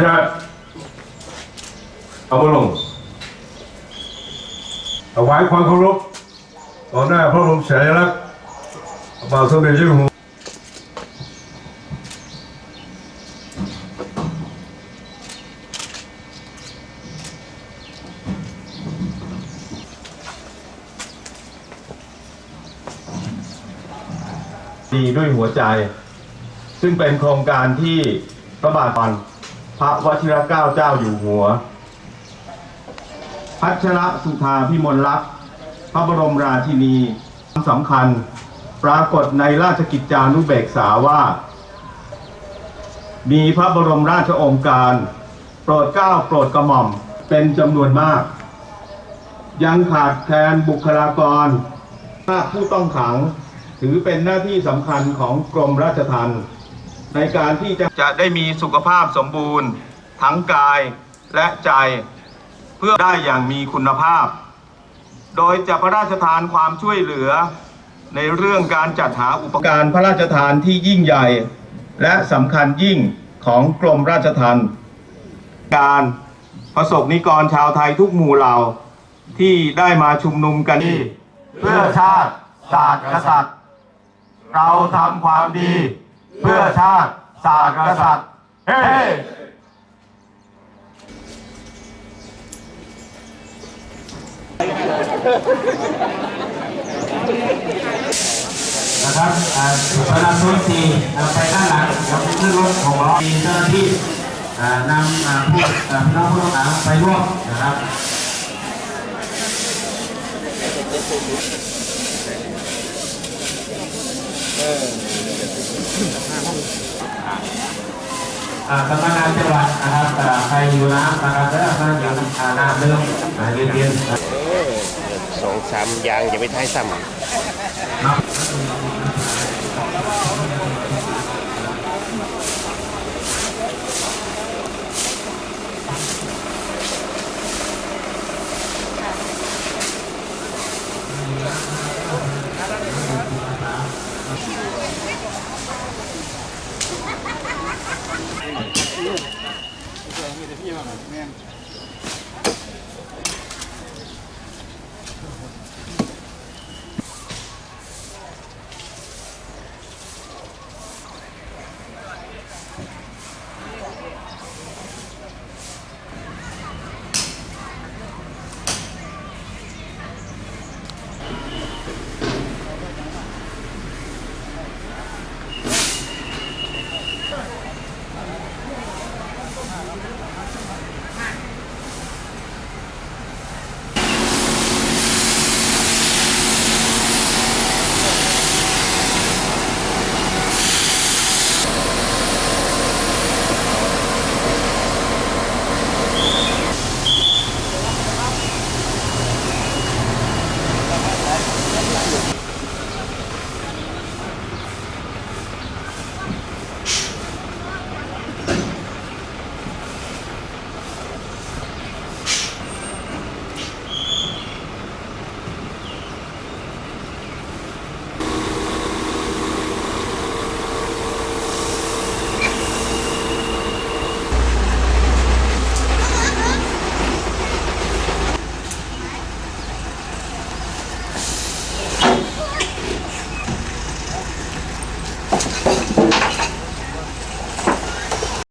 ชาติเอามาลงถวายความเคารพต่อหน้าพระบรมฉายาลักษณ์พระบาทสมเด็จเจ้าอยู่หัวดีด้วยหัวใจซึ่งเป็นโครงการที่พระบาทพระวชิรเกล้าเจ้าอยู่หัวพัชรสุธาพิมลลักษณ์พระบรมราชินีสำคัญปรากฏในราชกิจจานุเบกษาว่ามีพระบรมราชโองการโปรดเกล้าโปรดกระหม่อมเป็นจำนวนมากยังขาดแคลนบุคลากรผู้ต้องขังถือเป็นหน้าที่สำคัญของกรมราชทัณฑ์ในการที่จะได้มีสุขภาพสมบูรณ์ทั้งกายและใจเพื่อได้อย่างมีคุณภาพโดยจะพระราชทานความช่วยเหลือในเรื่องการจัดหาอุปกรณ์พระราชทานที่ยิ่งใหญ่และสำคัญยิ่งของกรมราชทัณฑ์การประสบนิกรชาวไทยทุกหมู่เหล่าที่ได้มาชุมนุมกันเพื่อชาติศาสตร์กษัตริย์เราทำความดีเพื่อชาติศาสตร์กษัตริย์เฮ้นะครับเวลาโซนสี่ไปด้านหลังเราไปขึ้นรถของเรามีเจ้าหน้าที่นำผู้พี่น้องผู้ต้องขังไปร่วมนะครับสำนักงานจังหวัดนะครับใครอยู่น้ำนะครับแล้วก็อย่างน้ำเริ่มเย็น2-3 อย่างอย่าไปท้ายซ้ำ